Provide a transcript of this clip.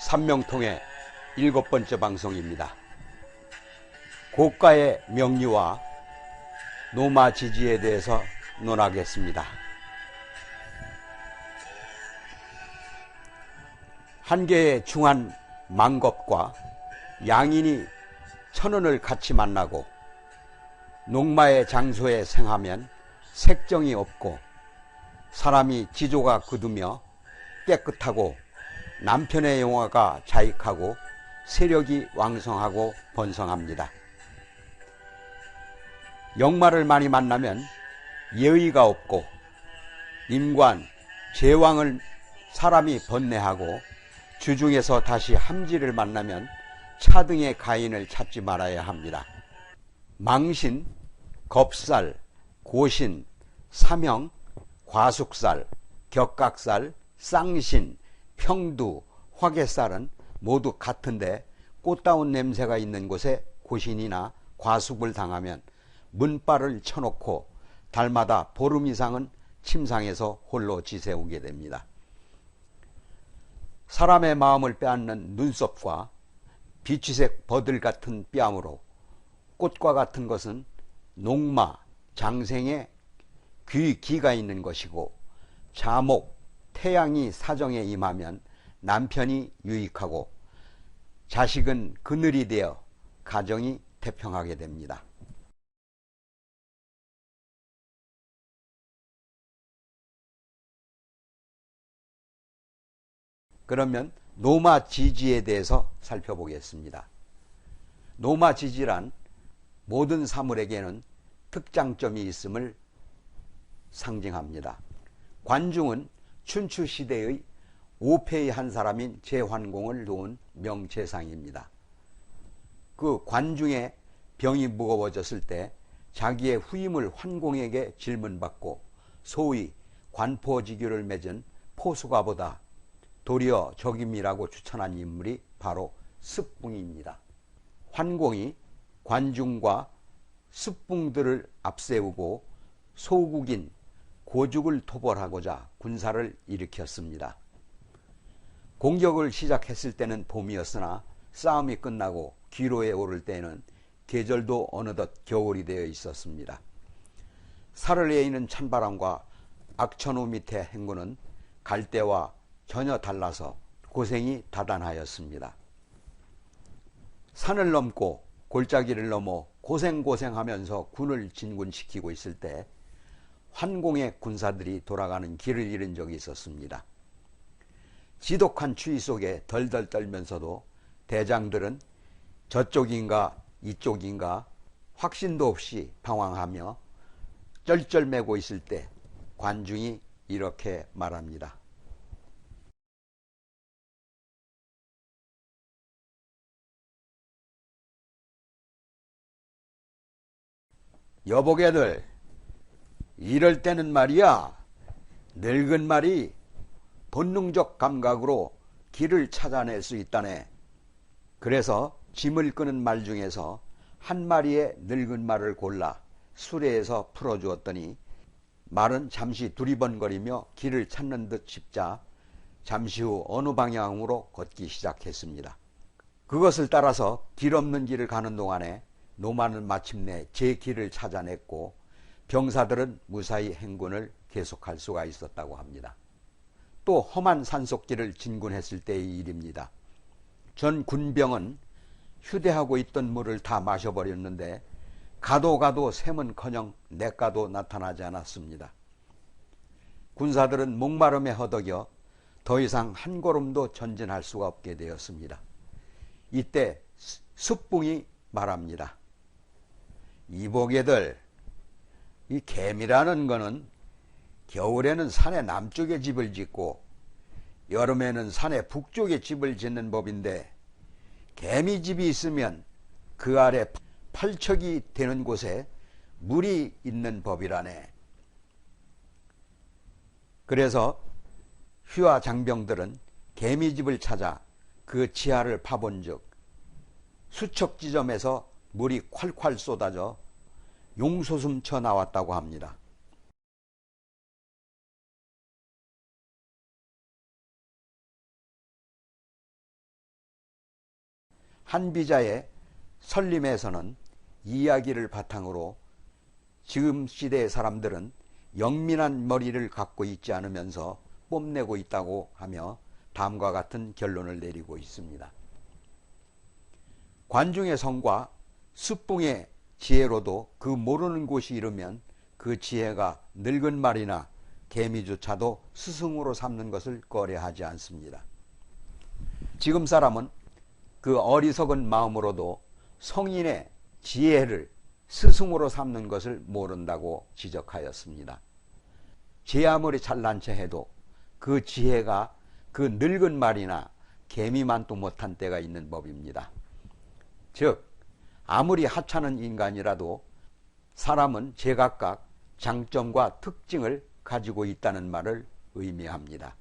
삼명통의 7번째 방송입니다. 고가의 명리와 노마 지지에 대해서 논하겠습니다. 한 개의 중한 망겁과 양인이 천원을 같이 만나고 농마의 장소에 생하면 색정이 없고 사람이 지조가 굳으며 깨끗하고 남편의 영화가 자익하고 세력이 왕성하고 번성합니다. 역마를 많이 만나면 예의가 없고 임관, 제왕을 사람이 번뇌하고 주중에서 다시 함지를 만나면 차등의 가인을 찾지 말아야 합니다. 망신, 겁살, 고신, 사명, 과숙살, 격각살, 쌍신, 평두, 화개살은 모두 같은데 꽃다운 냄새가 있는 곳에 고신이나 과숙을 당하면 문발을 쳐놓고 달마다 보름 이상은 침상에서 홀로 지새우게 됩니다. 사람의 마음을 빼앗는 눈썹과 비취색 버들 같은 뺨으로 꽃과 같은 것은 농마, 장생의 기가 있는 것이고 자목, 태양이 사정에 임하면 남편이 유익하고 자식은 그늘이 되어 가정이 태평하게 됩니다. 그러면 노마지지에 대해서 살펴보겠습니다. 노마지지란 모든 사물에게는 특장점이 있음을 상징합니다. 관중은 춘추시대의 오패의 한 사람인 제환공을 도운 명재상입니다. 그 관중의 병이 무거워졌을 때 자기의 후임을 환공에게 질문받고 소위 관포지규를 맺은 포수가보다 도리어 적임이라고 추천한 인물이 바로 습붕입니다. 환공이 관중과 습붕들을 앞세우고 소국인 고죽을 토벌하고자 군사를 일으켰습니다. 공격을 시작했을 때는 봄이었으나 싸움이 끝나고 기로에 오를 때는 계절도 어느덧 겨울이 되어 있었습니다. 살을 에이는 찬바람과 악천후 밑의 행군은 갈 때와 전혀 달라서 고생이 다단하였습니다. 산을 넘고 골짜기를 넘어 고생하면서 군을 진군시키고 있을 때 환공의 군사들이 돌아가는 길을 잃은 적이 있었습니다. 지독한 추위 속에 덜덜 떨면서도 대장들은 저쪽인가 이쪽인가 확신도 없이 방황하며 쩔쩔매고 있을 때 관중이 이렇게 말합니다. 여보게들, 이럴 때는 말이야, 늙은 말이 본능적 감각으로 길을 찾아낼 수 있다네. 그래서 짐을 끄는 말 중에서 한 마리의 늙은 말을 골라 수레에서 풀어주었더니 말은 잠시 두리번거리며 길을 찾는 듯 싶자 잠시 후 어느 방향으로 걷기 시작했습니다. 그것을 따라서 길 없는 길을 가는 동안에 노마는 마침내 제 길을 찾아냈고 병사들은 무사히 행군을 계속할 수가 있었다고 합니다. 또 험한 산속길을 진군했을 때의 일입니다. 전 군병은 휴대하고 있던 물을 다 마셔버렸는데 가도 샘은커녕 냇가도 나타나지 않았습니다. 군사들은 목마름에 허덕여 더 이상 한 걸음도 전진할 수가 없게 되었습니다. 이때 습붕이 말합니다. 이보게들, 이 개미라는 거는 겨울에는 산의 남쪽에 집을 짓고 여름에는 산의 북쪽에 집을 짓는 법인데 개미집이 있으면 그 아래 팔척이 되는 곳에 물이 있는 법이라네. 그래서 휘하 장병들은 개미집을 찾아 그 지하를 파본 즉 수척 지점에서 물이 콸콸 쏟아져 용솟음 쳐 나왔다고 합니다. 한비자의 설림에서는 이야기를 바탕으로 지금 시대의 사람들은 영민한 머리를 갖고 있지 않으면서 뽐내고 있다고 하며 다음과 같은 결론을 내리고 있습니다. 관중의 성과 숫붕의 지혜로도 그 모르는 곳이 이르면 그 지혜가 늙은 말이나 개미조차도 스승으로 삼는 것을 꺼려하지 않습니다. 지금 사람은 그 어리석은 마음으로도 성인의 지혜를 스승으로 삼는 것을 모른다고 지적하였습니다. 제 아무리 잘난 체 해도 그 지혜가 그 늙은 말이나 개미만도 못한 때가 있는 법입니다. 즉 아무리 하찮은 인간이라도 사람은 제각각 장점과 특징을 가지고 있다는 말을 의미합니다.